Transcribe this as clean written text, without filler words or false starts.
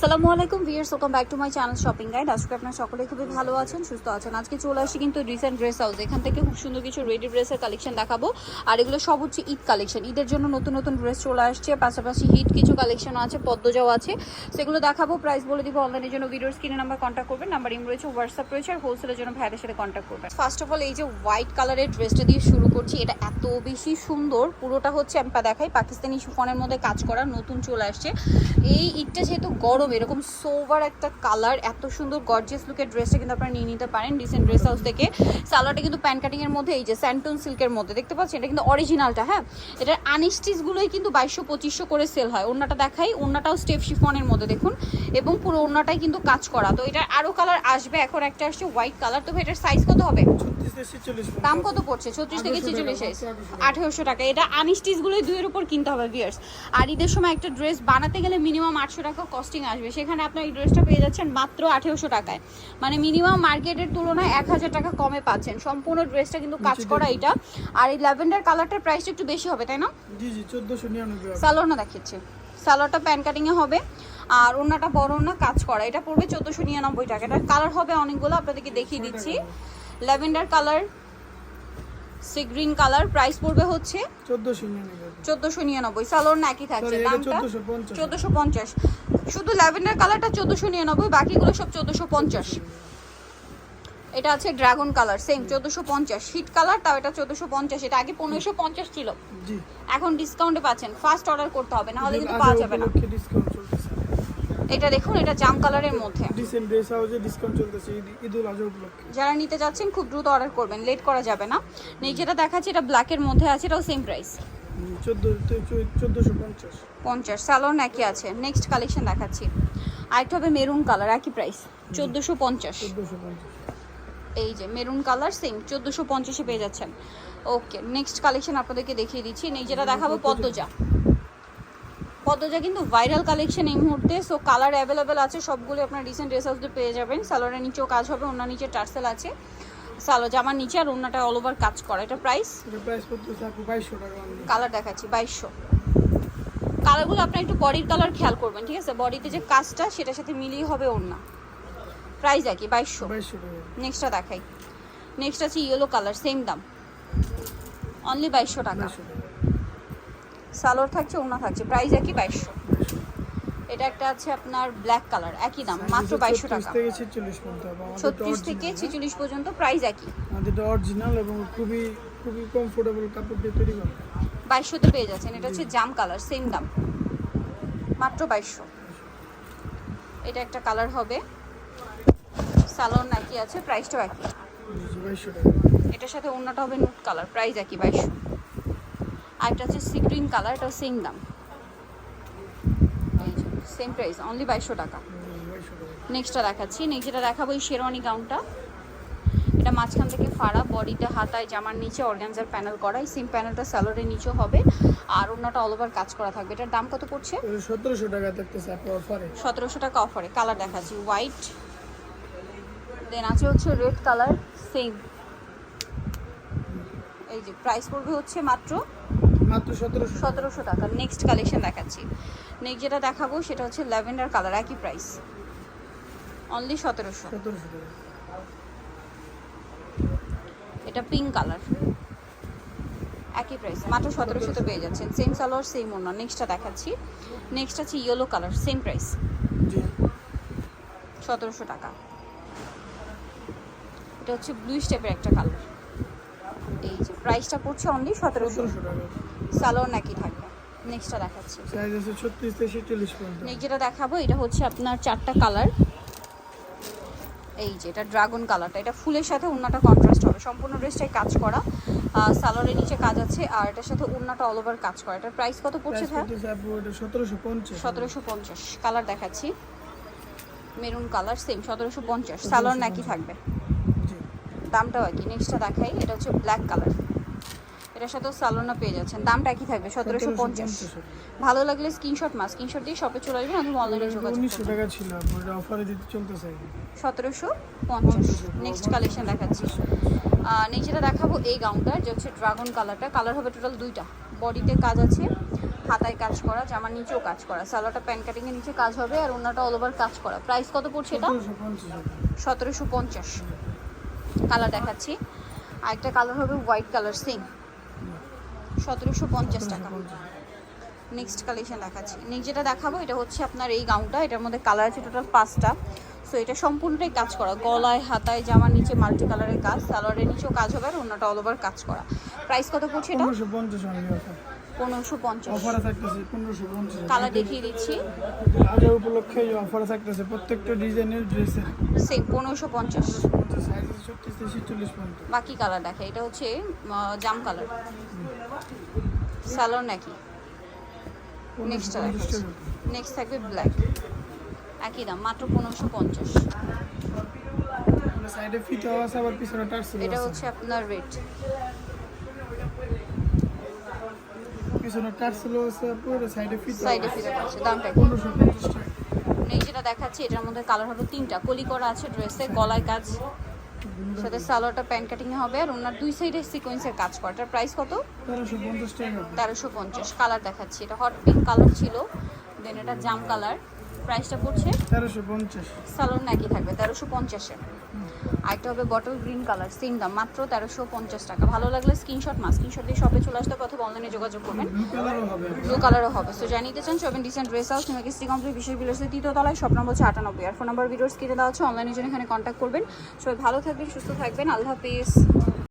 আসসালামু আলাইকুম viewers, welcome back to my channel shopping guide. আজকে আপনারা সকলে খুবই ভালো আছেন, সুস্থ আছেন। আজকে চলে আসি কিন্তু রিসেন্ট ড্রেস হাউস। এখান থেকে খুব সুন্দর কিছু রেডি ড্রেসের কালেকশন দেখাবো। আর এগুলো সব হচ্ছে ঈদ কালেকশন। ঈদের জন্য নতুন নতুন ড্রেস চলে আসছে, পাশাপাশি হিট কিছু কালেকশন আছে, পদ্মজাও আছে, সেগুলো দেখাবো। প্রাইস বলে দিব। অনলাইনের জন্য ভিডিওর স্ক্রিনে নাম্বার কন্ট্যাক্ট করবেন, নাম্বার ইম রয়েছে, হোয়াটসঅ্যাপ রয়েছে, আর হোলসেলের জন্য ভাইদের সাথে কন্ট্যাক্ট করবেন। ফার্স্ট অফ অল এই যে হোয়াইট কালারের ড্রেসটা দিয়ে শুরু করছি। এটা এত বেশি সুন্দর, পুরোটা হচ্ছে আমি দেখাই পাকিস্তানি শিফনের মধ্যে কাজ করা, নতুন চলে আসছে। এই ঈদটা যেহেতু গরম, এরকম সোভার একটা কালার, এত সুন্দর গর্জিয়াস লুকের ড্রেসটা কিন্তু আপনারা নিয়ে নিতে পারেন রিসেন্ট ড্রেস হাউস থেকে। সালোয়ারটা কিন্তু প্যান কাটিং এর মধ্যে, এই যে স্যান্টন সিল্কের মধ্যে দেখতে পাচ্ছেন, এটা কিন্তু অরিজিনালটা। হ্যাঁ, এটার আনস্টিচগুলোই কিন্তু 2200-2500 করে সেল হয়। ওড়নাটা দেখাই, ওড়নাটাও স্টেপ শিফনের মধ্যে দেখুন, এবং পুরো ওড়নাটাই কিন্তু কাজ করা। তো এটার আরো কালার আসবে, এখন একটা আসছে হোয়াইট কালার। তবে এটার সাইজ কত হবে, দাম কত পড়ছে? 36 থেকে 46 সাইজ, 1800 টাকা। এটা আনস্টিচগুলোই দুইয়ের উপর কিনতে হবে ভিউয়ার্স। আর ঈদের সময় একটা ড্রেস বানাতে গেলে মিনিমাম 800 টাকা কস্টিং আসবে, সেখানে আপনার এই ড্রেসটা পেয়ে যাচ্ছেন মাত্র 1800 টাকায়। মানে মিনিমাম মার্কেটের তুলনায় 1000 টাকা কমে পাচ্ছেন। সম্পূর্ণ ড্রেসটা কিন্তু কাজ করা এটা। আর এই ল্যাভেন্ডার কালারটার প্রাইসটা একটু বেশি হবে, তাই না? জি জি, 1499। সালোয়ার না দেখাচ্ছে, সালোয়ারটা প্যান কাটিং এ হবে, আর ওড়নাটা বড় ওড়না কাজ করা। এটা পড়বে 1499 টাকা। এটার কালার হবে অনেকগুলো, আপনাদেরকে দেখিয়ে দিচ্ছি। Lavender colour, sea green colour, price পড়বে হচ্ছে 1499। সালোয়ার না একই থাকছে, দামটা 1450। শুধু ল্যাভেন্ডার কালারটা 1499, বাকিগুলো সব 1450। এটা আছে dragon colour, same 1450। Hit colour, তাও এটা 1450। এটা আগে 1550 ছিল, এখন ডিসকাউন্টে পাচ্ছেন। ফার্স্ট অর্ডার করতে হবে, না হলে কিন্তু পাওয়া যাবে না। এটা দেখুন, এটা জাম কালারের মধ্যে রিসেন্ট ড্রেস হাউসে ডিসকাউন্ট চলতেছে ঈদুল আজহা উপলক্ষে। যারা নিতে যাচ্ছেন খুব দ্রুত অর্ডার করবেন, লেট করা যাবে না। নেক্সট যেটা দেখাচ্ছি, এটা ব্ল্যাকের মধ্যে আছে, এটাও সেম প্রাইস 1450। সালোয়ার একই আছে। নেক্সট কালেকশন দেখাচ্ছি, আরেকটা হবে মেরুন কালার, একই প্রাইস 1450। এই যে মেরুন কালার, সেম 1450-এ পেয়ে যাচ্ছেন। ওকে, নেক্সট কালেকশন আপনাদেরকে দেখিয়ে দিচ্ছি। নেক্সট যেটা দেখাবো পদ্মজা। পদ্মজা কিন্তু ভাইরাল কালেকশন এই মুহূর্তে, সো কালার অ্যাভেলেবেল আছে সবগুলো। আপনার রিসেন্ট ড্রেস হাউসে পেয়ে যাবেন। সালোয়ারের নিচেও কাজ হবে, ওনার নিচে টার্সেল আছে, সালোয়ার জামার নিচে, আর ওনাটা অল ওভার কাজ করা। এটা প্রাইস পড়তেছে আপু 2200 টাকা। কালার দেখাচ্ছি 2200। কালারগুলো আপনার একটু বডির কালার খেয়াল করবেন, ঠিক আছে? বডিতে যে কাজটা সেটার সাথে মিলিয়ে হবে ওড়না। প্রাইস একই 2200 টাকা। নেক্সটটা দেখাই। নেক্সট আছে ইয়েলো কালার, সেম দাম, অনলি 2200 টাকা। সালোয়ার থাকছে, ওড়না থাকছে, প্রাইস একই 2200। এটা একটা আছে আপনার ব্ল্যাক কালার, একই দাম, মাত্র 2200 টাকা। 36 থেকে 46 পর্যন্ত প্রাইস একই। এটা অরিজিনাল এবং খুবই খুবই কমফোর্টেবল কাপড় দিয়ে তৈরি করা। 2200 তে পেয়ে যাচ্ছেন। এটা হচ্ছে জাম কালার, সেম দাম, মাত্র 2200। এটা একটা কালার হবে, সালোয়ার একই আছে, প্রাইসটাও একই 2200 টাকা। এটার সাথে ওড়নাটা হবে নুট কালার, প্রাইস একই 2200। আরেকটা আছে সি গ্রিন কালার, এটাও সেম দাম, সেম প্রাইস, অনলি 2200 টাকা। নেক্সটটা দেখাচ্ছি। নেক্সট যেটা দেখাবো, এই শেরওয়ানি গাউনটা। এটা মাঝখান থেকে ফাড়া, বডিতে হাতায় জামার নিচে অর্গানজার প্যানেল করা। এই সিম প্যানেলটা সালোয়ারের নিচেও হবে, আর ওড়নাটা অল ওভার কাজ করা থাকবে। এটার দাম কত পড়ছে? 1700 টাকা থাকতেছে আপনার অফারে। 1700 টাকা অফারে। কালার দেখাচ্ছি, হোয়াইট, দেন আছে হচ্ছে রেড কালার, সেম। এই যে প্রাইস পড়বে হচ্ছে মাত্র 1700 টাকা। নেক্সট কালেকশন দেখাচ্ছি। নেক্সট যেটা দেখাবো সেটা হচ্ছে ল্যাভেন্ডার কালার, একই প্রাইস, অনলি 1700। এটা পিঙ্ক কালার, একই প্রাইস, মাত্র 1700-তে পেয়ে যাচ্ছেন। সেম সালোয়ার, সেম ওড়না। নেক্সটটা দেখাচ্ছি। নেক্সট আছে ইয়েলো কালার, সেম প্রাইস 1700 টাকা। এটা হচ্ছে ব্লু স্টেপের একটা কালার। এই যে প্রাইসটা পড়ছে অনলি 1700 টাকা। সালোয়ার একই থাকবে। নেক্সটটা দেখাচ্ছি, সাইজ আছে 36 থেকে 46 পর্যন্ত। নেক্সট যেটা দেখাবো, এটা হচ্ছে আপনার 4টা কালার। এই যে এটা ড্রাগন কালারটা, এটা ফুলের সাথে ওড়নাটা কন্ট্রাস্ট হবে। সম্পূর্ণ ড্রেসটাই কাজ করা, সালোয়ারের নিচে কাজ আছে, আর এটার সাথে ওড়নাটা অল ওভার কাজ করা। এটার প্রাইস কত পড়ছে? 1750। কালার দেখাচ্ছি, মেরুন কালার, সেম 1750। সালোয়ার একই থাকবে, দামটাও একই। নেক্সটটা দেখাই, এটা হচ্ছে ব্ল্যাক কালার, এটার সাথেও সালোনা পেয়ে যাচ্ছেন, দামটা একই থাকবে 1750। ভালো লাগলে স্ক্রিনশট দিয়ে শপে চলে আসবেন, আমি অনলাইনে যোগাযোগ করব। 1900 টাকা ছিল, আপনারা অফারে দিতে চলতেছে 1750। নেক্সট কালেকশন দেখাচ্ছি। নেক্সট যেটা দেখাবো, এই গাউনটা যে হচ্ছে ড্রাগন কালারটা। কালার হবে টোটাল 2টা, বডিতে কাজ আছে, হাতায় কাজ করা, জামার নিচেও কাজ করা, সালোয়ারটা প্যান্ট কাটিং এর নিচে কাজ হবে আর ওন্নাটা অল ওভার কাজ করা। প্রাইস কত পড়ছে এটা? 1750। কালার দেখাচ্ছি, আরেকটা কালার হবে হোয়াইট কালার, সেম 1750 টাকা। নেক্সট কালেকশন দেখাচ্ছি। নেক্সট যেটা দেখাবো এটা হচ্ছে আপনার এই গাউনটা, এটার মধ্যে কালার আছে টোটাল 5টা। সো এটা সম্পূর্ণটাই কাজ করা, গলায় হাতায় জামার নিচে মাল্টি কালারের কাজ, সালোয়ারের নিচেও কাজ হবে আর ওন্নাটা অল ওভার কাজ করা। প্রাইস কত পড়ছে এটা? 1550। অফারে থাকতেছে 1550। কালার দেখিয়ে দিচ্ছি, পূজা উপলক্ষে এই অফারে থাকতেছে প্রত্যেকটা ডিজাইনের ড্রেসে সেম 1550। সাইজ 36 থেকে 46 পর্যন্ত। বাকি কালার দেখে, এটা হচ্ছে জাম কালার, সালোয়ার নাকি। নেক্সট নেক্সট থাকবে ব্ল্যাক, একই দাম মাত্র 1550। সাইডে ফিটাও আছে আবার পিছনে টার্সেল এটা আছে। হচ্ছে আপনার রেড, পিছনে টার্সেলও আছে, পুরো সাইডে ফিটা সাইডে ফিরে আছে। দামটা কি? 1550 টাকা। নেই যেটা দেখাচ্ছি এটার মধ্যে কালার হবে 3টা, কলি করা আছে ড্রেসে, গলায় কাজ, সাথে সালোয়ারটা প্যান্ট কাটিং এ হবে আর ওনার দুই সাইডে সিকোয়েন্সের কাজ করা। এটার প্রাইস কত? 1350 টাকা। 1350। কালার দেখাচ্ছি, এটা হট পিঙ্ক কালার ছিল, দেন এটা জাম কালার। প্রাইসটা পড়ছে 1350। সালোয়ার নাকি থাকবে 1350-এ। আরেকটা হবে বটল গ্রিন কালার, সেম দাম মাত্র 1350 টাকা। ভালো লাগলে স্ক্রিনশট দিয়ে শপে চলে আসতে অথবা অনলাইনে যোগাযোগ করবেন। ব্লু কালারও হবে। ব্লু কালারও হবে। সো জানিয়ে দিতে চান শপিং ডিসেন্ট ড্রেস হাউস কিংবা কিস্তি কমপ্লিট বিশেষ বিলাসের 3য় তলায়, শপ নম্বর হচ্ছে 98 আর ফোন নাম্বার ভিডিওস কিনে দেওয়া হচ্ছে, অনলাইনে জন্য এখানে কন্ট্যাক্ট করবেন। সবাই ভালো থাকবেন, সুস্থ থাকবেন, আল্লাহ হাফিজ।